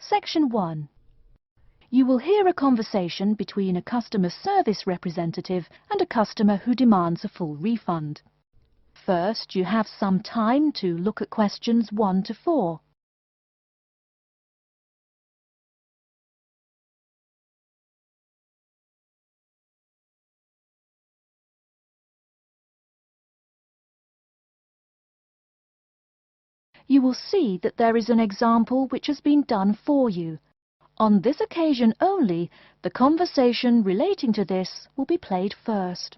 Section 1. You will hear a conversation between a customer service representative and a customer who demands a full refund. First, you have some time to look at questions 1 to 4. You will see that there is an example which has been done for you. On this occasion only, the conversation relating to this will be played first.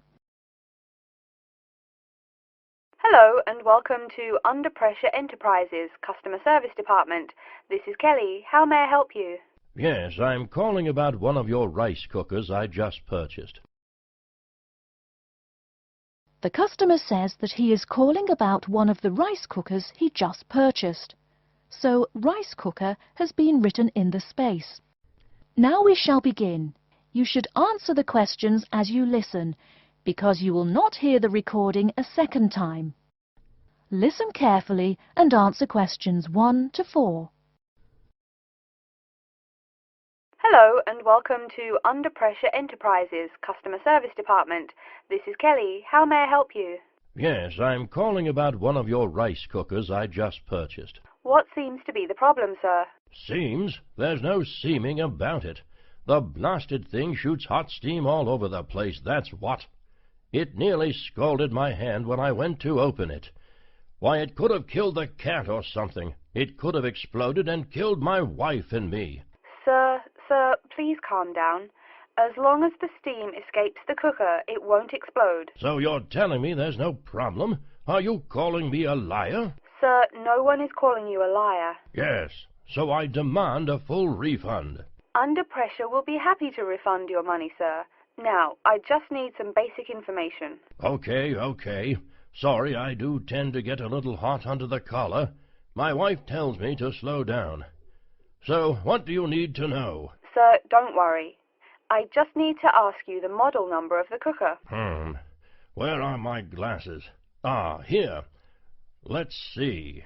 Hello and welcome to Under Pressure Enterprises Customer Service Department. This is Kelly. How may I help you? Yes, I'm calling about one of your rice cookers I just purchased. The customer says that he is calling about one of the rice cookers he just purchased. So, rice cooker has been written in the space. Now we shall begin. You should answer the questions as you listen, because you will not hear the recording a second time. Listen carefully and answer questions 1 to 4. Hello and welcome to Under Pressure Enterprises Customer Service Department. This is Kelly. How may I help you? Yes, I'm calling about one of your rice cookers I just purchased. What seems to be the problem, sir? Seems? There's no seeming about it. The blasted thing shoots hot steam all over the place, that's what. It nearly scalded my hand when I went to open it. Why, it could have killed the cat or something. It could have exploded and killed my wife and me. Sir, please calm down. As long as the steam escapes the cooker, it won't explode. So you're telling me there's no problem? Are you calling me a liar? Sir, no one is calling you a liar. Yes, so I demand a full refund. Under Pressure will be happy to refund your money, sir. Now, I just need some basic information. Okay. Sorry, I do tend to get a little hot under the collar. My wife tells me to slow down. So, what do you need to know? Sir, don't worry. I just need to ask you the model number of the cooker. Where are my glasses? Here. Let's see.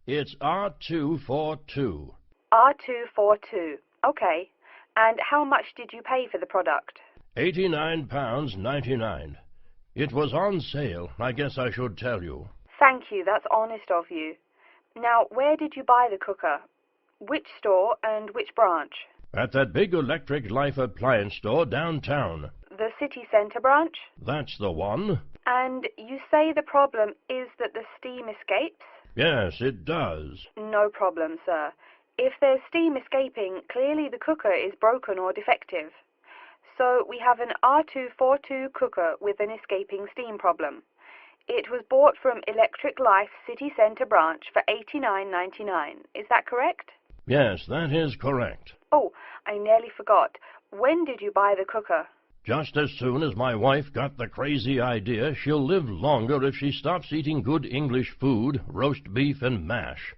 It's R242. R242. Okay. And how much did you pay for the product? £89.99. It was on sale, I guess I should tell you. Thank you, that's honest of you. Now, where did you buy the cooker? Which store and which branch? At that big Electric Life appliance store downtown. The city centre branch? That's the one. And you say the problem is that the steam escapes? Yes, it does. No problem, sir. If there's steam escaping, clearly the cooker is broken or defective. So we have an R242 cooker with an escaping steam problem. It was bought from Electric Life City Centre branch for $89.99. Is that correct? Yes, that is correct. Oh, I nearly forgot. When did you buy the cooker? Just as soon as my wife got the crazy idea she'll live longer if she stops eating good English food, roast beef and mash.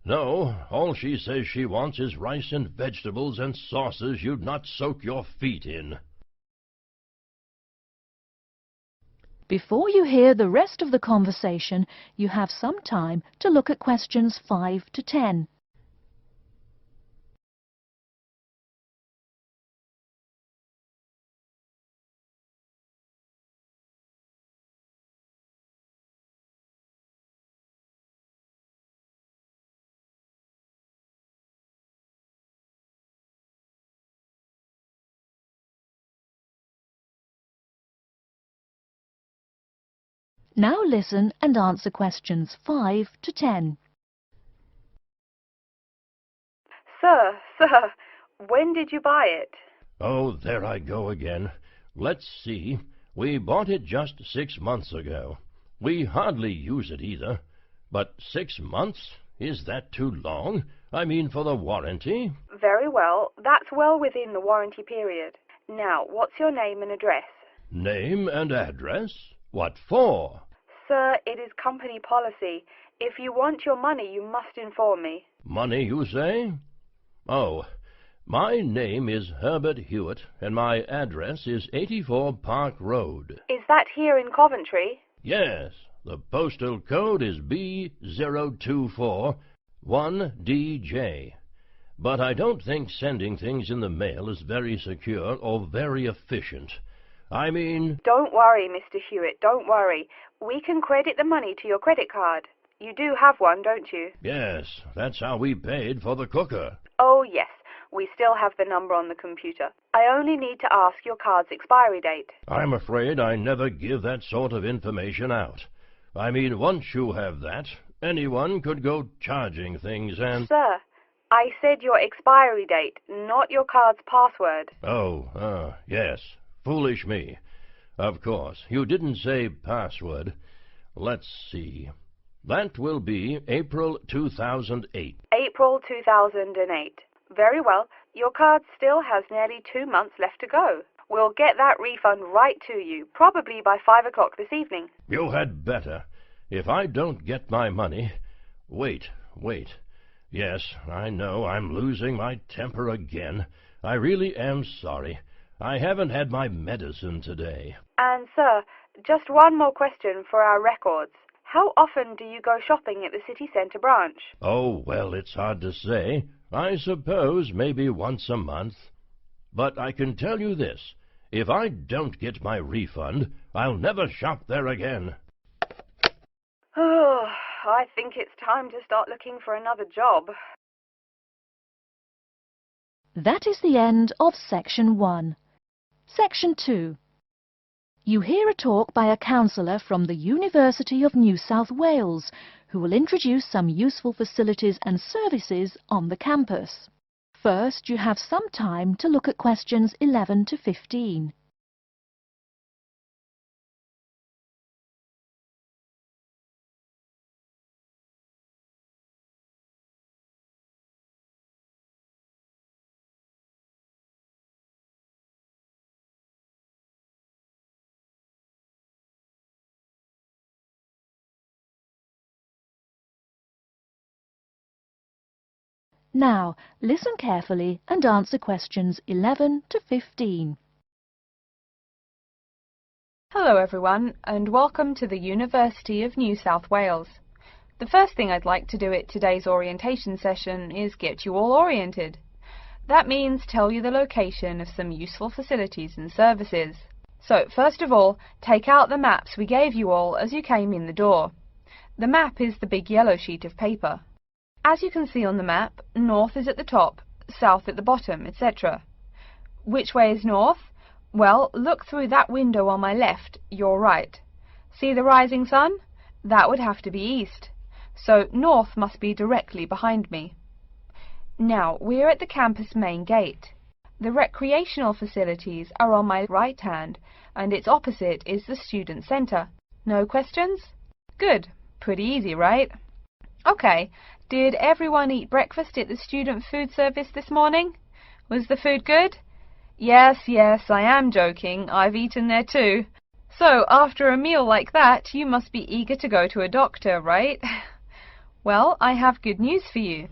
No, all she says she wants is rice and vegetables and sauces you'd not soak your feet in. Before you hear the rest of the conversation, you have some time to look at questions 5 to 10. Now listen and answer questions 5 to 10. Sir, when did you buy it? Oh, there I go again. Let's see. We bought it just 6 months ago. We hardly use it either. But 6 months? Is that too long? I mean, for the warranty? Very well. That's well within the warranty period. Now, what's your name and address? Name and address? What for? Sir, it is company policy. If you want your money, you must inform me. Money, you say? Oh, my name is Herbert Hewitt, and my address is 84 Park Road. Is that here in Coventry? Yes, the postal code is B024, 1DJ. But I don't think sending things in the mail is very secure or very efficient. I mean... Don't worry, Mr. Hewitt, don't worry. We can credit the money to your credit card. You do have one, don't you? Yes, that's how we paid for the cooker. Oh, yes. We still have the number on the computer. I only need to ask your card's expiry date. I'm afraid I never give that sort of information out. I mean, once you have that, anyone could go charging things and... Sir, I said your expiry date, not your card's password. Oh, yes. Foolish me. Of course, you didn't say password. Let's see. That will be April 2008. April 2008. Very well. Your card still has nearly 2 months left to go. We'll get that refund right to you, probably by 5 o'clock this evening. You had better. If I don't get my money... Wait. Yes, I know I'm losing my temper again. I really am sorry. I haven't had my medicine today. And, sir, just one more question for our records. How often do you go shopping at the city centre branch? Oh, well, it's hard to say. I suppose maybe once a month. But I can tell you this. If I don't get my refund, I'll never shop there again. Oh, I think it's time to start looking for another job. That is the end of Section 1. Section 2. You hear a talk by a counsellor from the University of New South Wales, who will introduce some useful facilities and services on the campus. First, you have some time to look at questions 11 to 15. Now, listen carefully and answer questions 11 to 15. Hello everyone, and welcome to the University of New South Wales. The first thing I'd like to do at today's orientation session is get you all oriented. That means tell you the location of some useful facilities and services. So, first of all, take out the maps we gave you all as you came in the door. The map is the big yellow sheet of paper. As you can see on the map, north is at the top, south at the bottom, etc. Which way is north? Well, look through that window on my left, your right. See the rising sun? That would have to be east. So north must be directly behind me. Now, we're at the campus main gate. The recreational facilities are on my right hand, and its opposite is the student centre. No questions? Good. Pretty easy, right? Okay. Did everyone eat breakfast at the student food service this morning? Was the food good? Yes, I am joking. I've eaten there too. So, after a meal like that, you must be eager to go to a doctor, right? Well, I have good news for you.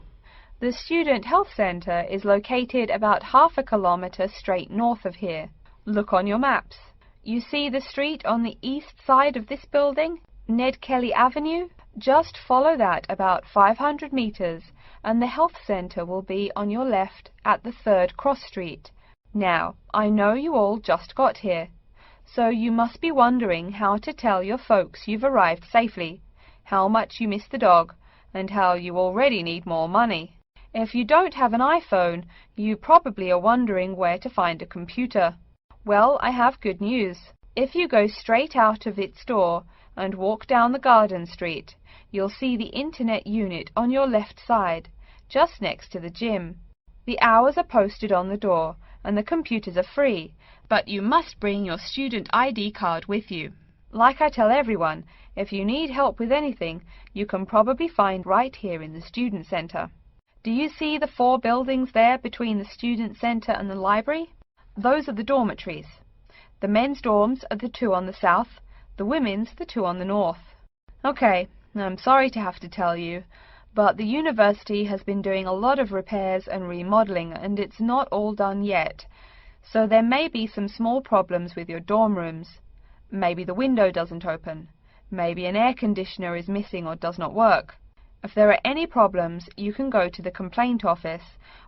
The Student Health Centre is located about half a kilometre straight north of here. Look on your maps. You see the street on the east side of this building? Ned Kelly Avenue? Just follow that about 500 metres and the health centre will be on your left at the 3rd cross street. Now, I know you all just got here, so you must be wondering how to tell your folks you've arrived safely, how much you miss the dog, and how you already need more money. If you don't have an iPhone, you probably are wondering where to find a computer. Well, I have good news. If you go straight out of its door and walk down the garden street, you'll see the internet unit on your left side, just next to the gym. The hours are posted on the door, and the computers are free, but you must bring your student ID card with you. Like I tell everyone, if you need help with anything, you can probably find right here in the student centre. Do you see the 4 buildings there between the student centre and the library? Those are the dormitories. The men's dorms are the 2 on the south, the women's the 2 on the north. Okay, I'm sorry to have to tell you, but the university has been doing a lot of repairs and remodelling, and it's not all done yet. So there may be some small problems with your dorm rooms. Maybe the window doesn't open. Maybe an air conditioner is missing or does not work. If there are any problems, you can go to the complaint office,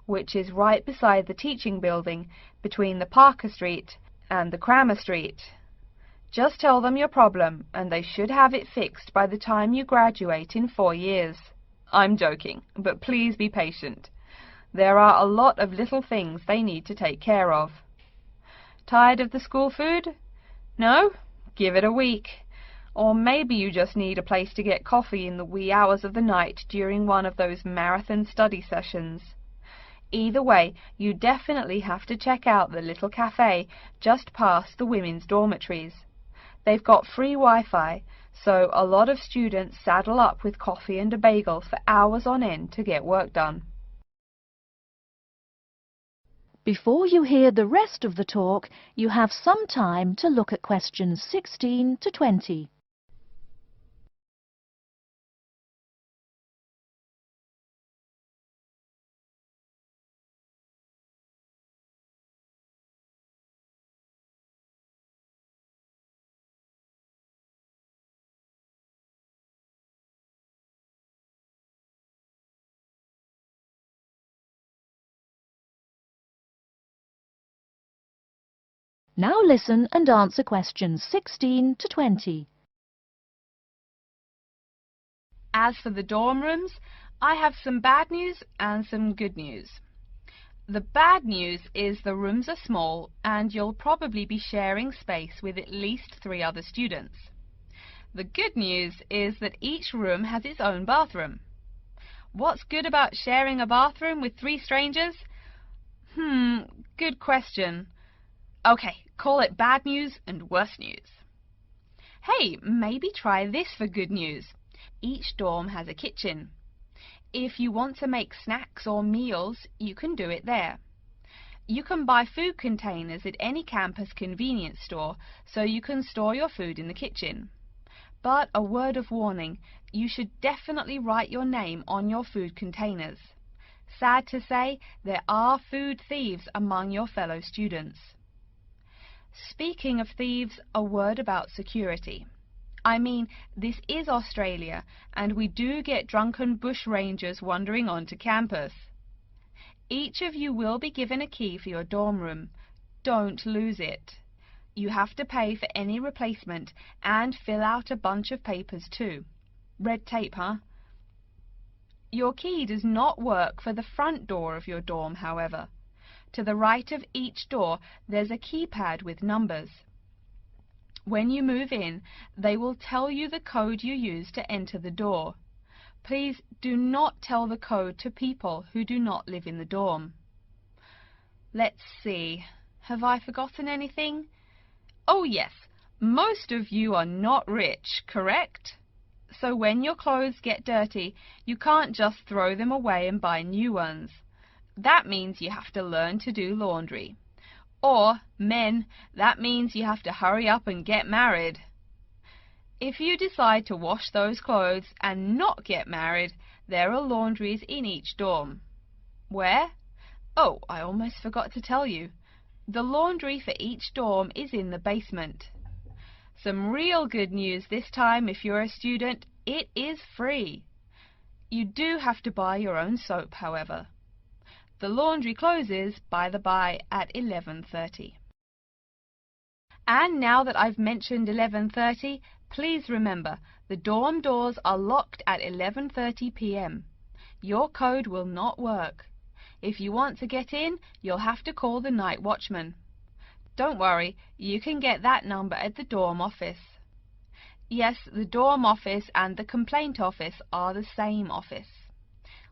which is right beside the teaching building between the Parker Street and the Crammer Street. Just tell them your problem and they should have it fixed by the time you graduate in 4 years. I'm joking, but please be patient. There are a lot of little things they need to take care of. Tired of the school food? No? Give it a week. Or maybe you just need a place to get coffee in the wee hours of the night during one of those marathon study sessions. Either way, you definitely have to check out the little cafe just past the women's dormitories. They've got free Wi-Fi, so a lot of students saddle up with coffee and a bagel for hours on end to get work done. Before you hear the rest of the talk, you have some time to look at questions 16 to 20. Now listen and answer questions 16 to 20. As for the dorm rooms, I have some bad news and some good news. The bad news is the rooms are small and you'll probably be sharing space with at least 3 other students. The good news is that each room has its own bathroom. What's good about sharing a bathroom with 3 strangers? Good question. Okay, call it bad news and worse news. Hey, maybe try this for good news. Each dorm has a kitchen. If you want to make snacks or meals, you can do it there. You can buy food containers at any campus convenience store, so you can store your food in the kitchen. But a word of warning, you should definitely write your name on your food containers. Sad to say, there are food thieves among your fellow students. Speaking of thieves, a word about security. I mean, this is Australia, and we do get drunken bush rangers wandering onto campus. Each of you will be given a key for your dorm room. Don't lose it. You have to pay for any replacement and fill out a bunch of papers too. Red tape, huh? Your key does not work for the front door of your dorm, however. To the right of each door, there's a keypad with numbers. When you move in, they will tell you the code you use to enter the door. Please do not tell the code to people who do not live in the dorm. Let's see. Have I forgotten anything? Oh yes, most of you are not rich, correct? So when your clothes get dirty, you can't just throw them away and buy new ones. That means you have to learn to do laundry. Or, men, that means you have to hurry up and get married. If you decide to wash those clothes and not get married, there are laundries in each dorm. Where? Oh, I almost forgot to tell you. The laundry for each dorm is in the basement. Some real good news this time if you're a student, it is free. You do have to buy your own soap, however. The laundry closes, by the by, at 11:30. And now that I've mentioned 11:30, please remember, the dorm doors are locked at 11:30 p.m. Your code will not work. If you want to get in, you'll have to call the night watchman. Don't worry, you can get that number at the dorm office. Yes, the dorm office and the complaint office are the same office.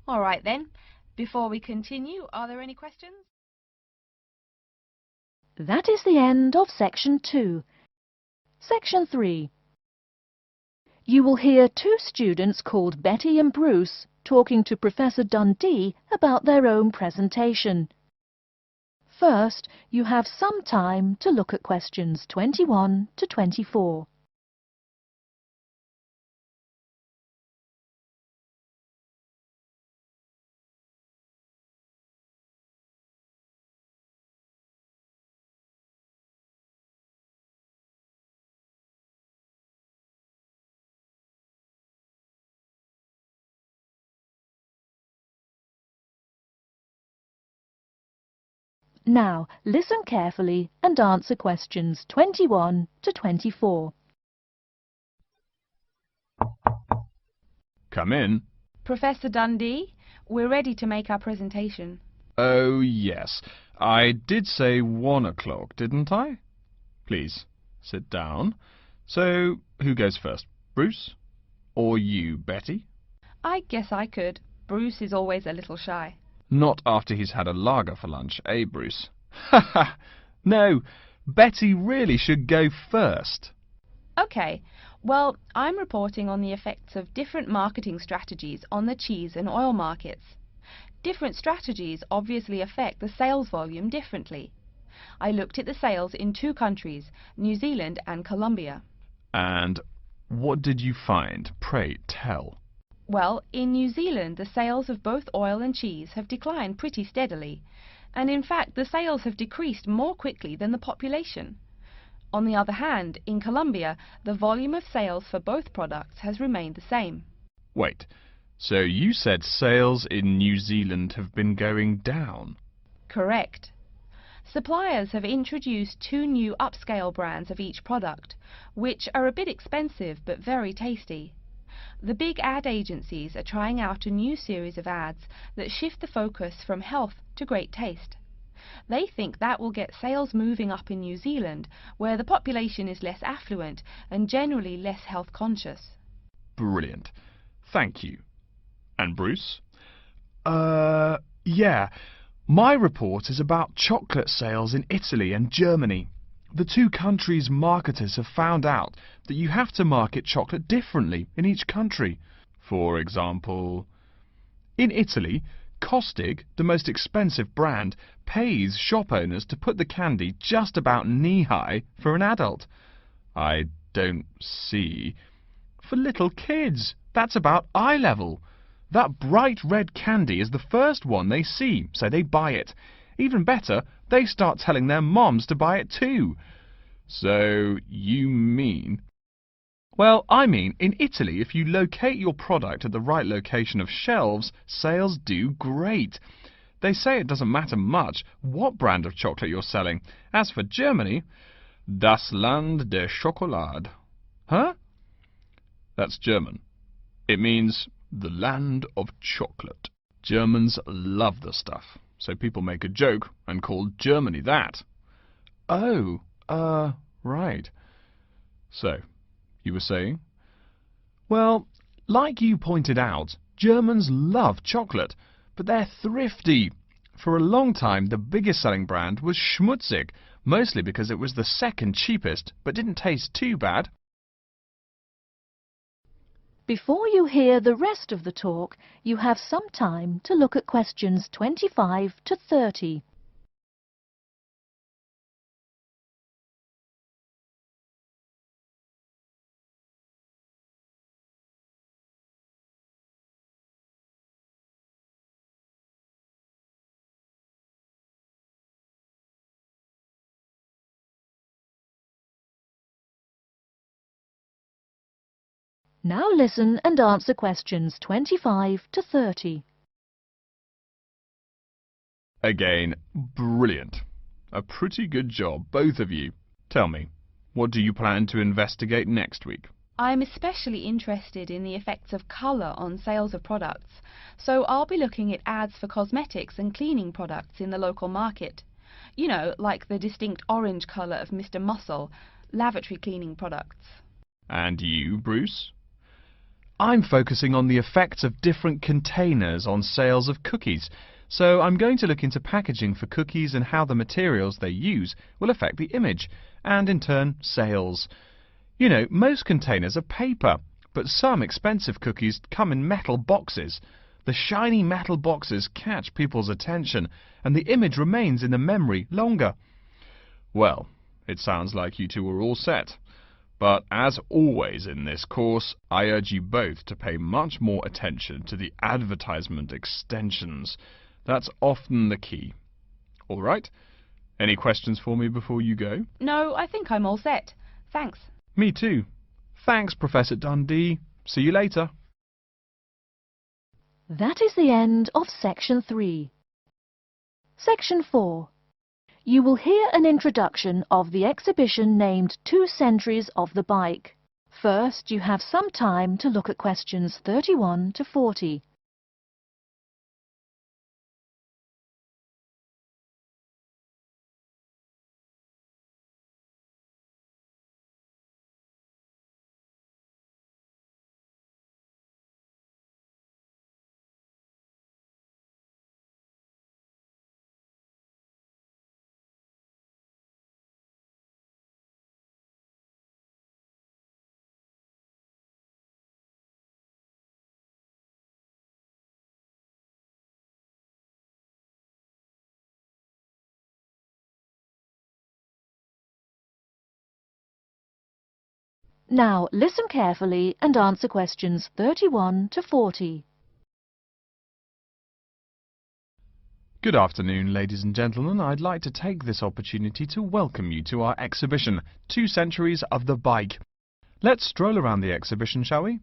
All right then. Before we continue, are there any questions? That is the end of Section 2. Section 3. You will hear 2 students called Betty and Bruce talking to Professor Dundee about their own presentation. First, you have some time to look at questions 21 to 24. Now, listen carefully and answer questions 21 to 24. Come in. Professor Dundee, we're ready to make our presentation. Oh, yes. I did say 1 o'clock, didn't I? Please, sit down. So, who goes first? Bruce? Or you, Betty? I guess I could. Bruce is always a little shy. Not after he's had a lager for lunch, eh, Bruce? Ha ha! No, Betty really should go first. Okay, well, I'm reporting on the effects of different marketing strategies on the cheese and oil markets. Different strategies obviously affect the sales volume differently. I looked at the sales in 2 countries, New Zealand and Colombia. And what did you find? Pray tell. Well, in New Zealand, the sales of both oil and cheese have declined pretty steadily, and in fact the sales have decreased more quickly than the population. On the other hand, in Colombia, the volume of sales for both products has remained the same. Wait, so you said sales in New Zealand have been going down? Correct. Suppliers have introduced 2 new upscale brands of each product, which are a bit expensive but very tasty. The big ad agencies are trying out a new series of ads that shift the focus from health to great taste. They think that will get sales moving up in New Zealand, where the population is less affluent and generally less health conscious. Brilliant. Thank you. And Bruce? Yeah. My report is about chocolate sales in Italy and Germany. The 2 countries' marketers have found out that you have to market chocolate differently in each country. For example, in Italy, Costig, the most expensive brand, pays shop owners to put the candy just about knee-high for an adult. I don't see. For little kids, that's about eye level. That bright red candy is the first one they see, so they buy it. Even better, they start telling their moms to buy it too. So, you mean... Well, I mean, in Italy, if you locate your product at the right location of shelves, sales do great. They say it doesn't matter much what brand of chocolate you're selling. As for Germany, das Land der Schokolade. Huh? That's German. It means the land of chocolate. Germans love the stuff, so people make a joke and call Germany that. Oh, right. So, you were saying? Well, like you pointed out, Germans love chocolate, but they're thrifty. For a long time, the biggest selling brand was Schmutzig, mostly because it was the second cheapest, but didn't taste too bad. Before you hear the rest of the talk, you have some time to look at questions 25 to 30. Now listen and answer questions 25 to 30. Again, brilliant. A pretty good job, both of you. Tell me, what do you plan to investigate next week? I'm especially interested in the effects of colour on sales of products, so I'll be looking at ads for cosmetics and cleaning products in the local market. You know, like the distinct orange colour of Mr. Muscle, lavatory cleaning products. And you, Bruce? I'm focusing on the effects of different containers on sales of cookies, so I'm going to look into packaging for cookies and how the materials they use will affect the image, and in turn, sales. You know, most containers are paper, but some expensive cookies come in metal boxes. The shiny metal boxes catch people's attention, and the image remains in the memory longer. Well, it sounds like you two are all set. But as always in this course, I urge you both to pay much more attention to the advertisement extensions. That's often the key. All right? Any questions for me before you go? No, I think I'm all set. Thanks. Me too. Thanks, Professor Dundee. See you later. That is the end of Section 3. Section 4. You will hear an introduction of the exhibition named 2 Centuries of the Bike. First, you have some time to look at questions 31 to 40. Now listen carefully and answer questions 31 to 40. Good afternoon, ladies and gentlemen. I'd like to take this opportunity to welcome you to our exhibition, 2 Centuries of the Bike. Let's stroll around the exhibition, shall we?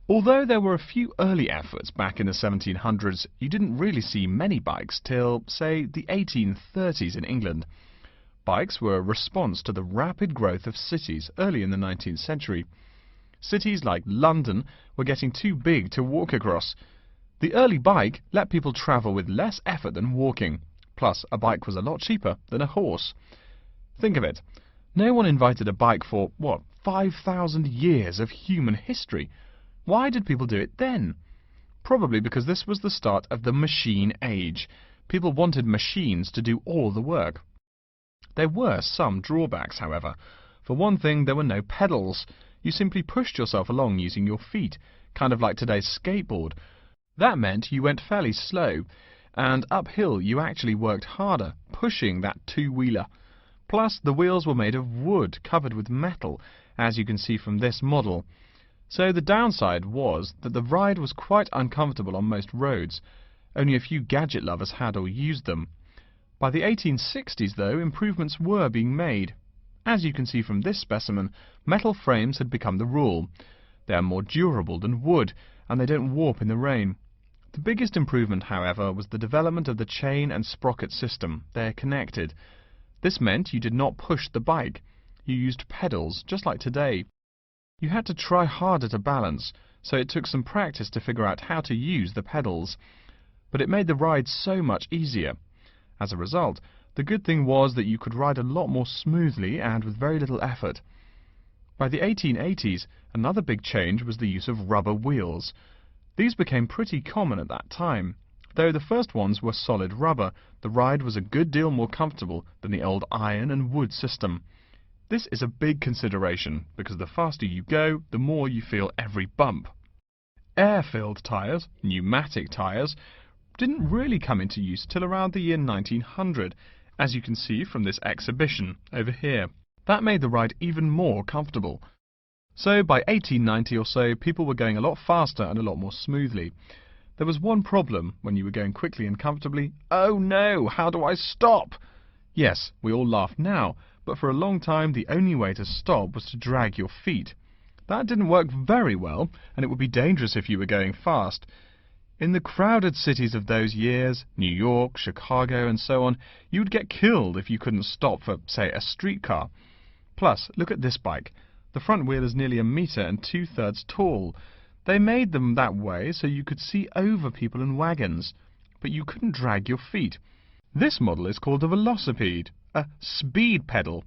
Although there were a few early efforts back in the 1700s, you didn't really see many bikes till, say, the 1830s in England. Bikes were a response to the rapid growth of cities early in the 19th century. Cities like London were getting too big to walk across. The early bike let people travel with less effort than walking. Plus, a bike was a lot cheaper than a horse. Think of it. No one invented a bike for, 5,000 years of human history. Why did people do it then? Probably because this was the start of the machine age. People wanted machines to do all the work. There were some drawbacks, however. For one thing, there were no pedals. You simply pushed yourself along using your feet, kind of like today's skateboard. That meant you went fairly slow, and uphill you actually worked harder, pushing that two-wheeler. Plus, the wheels were made of wood, covered with metal, as you can see from this model. So the downside was that the ride was quite uncomfortable on most roads. Only a few gadget lovers had or used them. By the 1860s, though, improvements were being made. As you can see from this specimen, metal frames had become the rule. They are more durable than wood, and they don't warp in the rain. The biggest improvement, however, was the development of the chain and sprocket system. They're connected. This meant you did not push the bike. You used pedals, just like today. You had to try harder to balance, so it took some practice to figure out how to use the pedals. But it made the ride so much easier. As a result, the good thing was that you could ride a lot more smoothly and with very little effort. By the 1880s, another big change was the use of rubber wheels. These became pretty common at that time. Though the first ones were solid rubber, the ride was a good deal more comfortable than the old iron and wood system. This is a big consideration, because the faster you go, the more you feel every bump. Air-filled tyres, pneumatic tyres, didn't really come into use till around the year 1900, as you can see from this exhibition over here. That made the ride even more comfortable. So by 1890 or so, people were going a lot faster and a lot more smoothly. There was one problem when you were going quickly and comfortably. Oh no, how do I stop? Yes, we all laugh now, but for a long time the only way to stop was to drag your feet. That didn't work very well, and it would be dangerous if you were going fast. In the crowded cities of those years, New York, Chicago and so on, you would get killed if you couldn't stop for, say, a streetcar. Plus, look at this bike. The front wheel is nearly 1 meter and 2/3 tall. They made them that way so you could see over people and wagons, but you couldn't drag your feet. This model is called a velocipede, a speed pedal.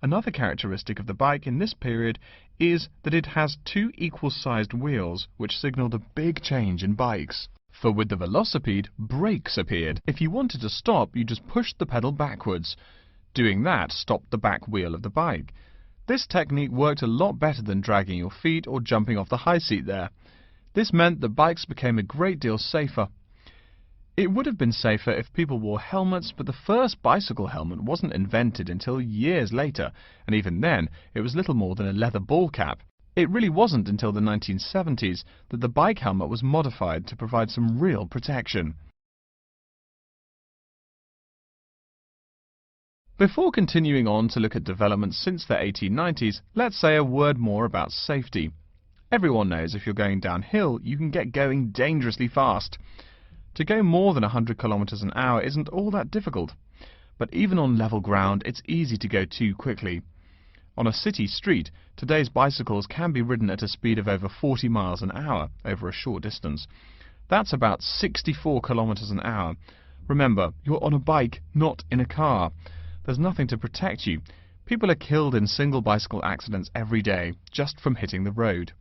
Another characteristic of the bike in this period is that it has 2 equal-sized wheels, which signalled a big change in bikes. For with the velocipede, brakes appeared. If you wanted to stop, you just pushed the pedal backwards. Doing that stopped the back wheel of the bike. This technique worked a lot better than dragging your feet or jumping off the high seat there. This meant that bikes became a great deal safer. It would have been safer if people wore helmets, but the first bicycle helmet wasn't invented until years later, and even then it was little more than a leather ball cap. It really wasn't until the 1970s that the bike helmet was modified to provide some real protection. Before continuing on to look at developments since the 1890s, let's say a word more about safety. Everyone knows if you're going downhill, you can get going dangerously fast. To go more than 100 kilometers an hour isn't all that difficult. but even on level ground it's easy to go too quickly. On a city street, today's bicycles can be ridden at a speed of over 40 miles an hour over a short distance. That's about 64 kilometers an hour. Remember, you're on a bike, not in a car. There's nothing to protect you. People are killed in single bicycle accidents every day, just from hitting the road.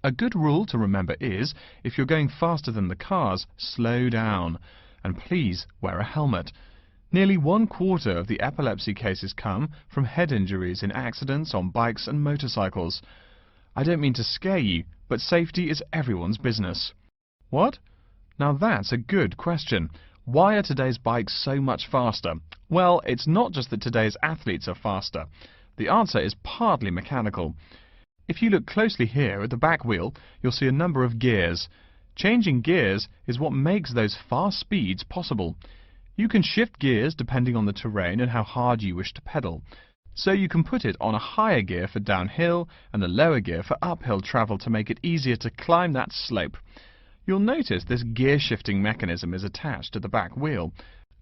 A good rule to remember is, if you're going faster than the cars, slow down. And please wear a helmet. Nearly 1/4 of the epilepsy cases come from head injuries in accidents on bikes and motorcycles. I don't mean to scare you, but safety is everyone's business. What? Now that's a good question. Why are today's bikes so much faster? Well, it's not just that today's athletes are faster. The answer is partly mechanical. If you look closely here at the back wheel, you'll see a number of gears. Changing gears is what makes those fast speeds possible. You can shift gears depending on the terrain and how hard you wish to pedal. So you can put it on a higher gear for downhill and a lower gear for uphill travel to make it easier to climb that slope. You'll notice this gear shifting mechanism is attached to the back wheel,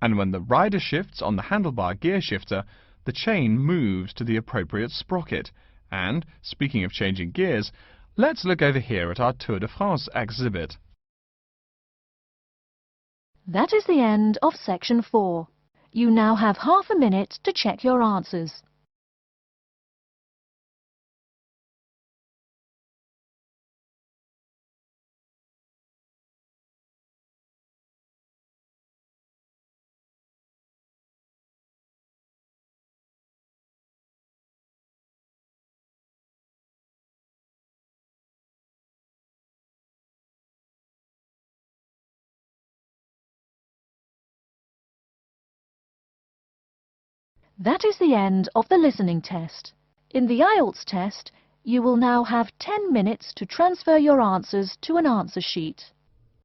and when the rider shifts on the handlebar gear shifter, the chain moves to the appropriate sprocket. And, speaking of changing gears, let's look over here at our Tour de France exhibit. That is the end of section 4. You now have half a minute to check your answers. That is the end of the listening test. In the IELTS test, you will now have 10 minutes to transfer your answers to an answer sheet.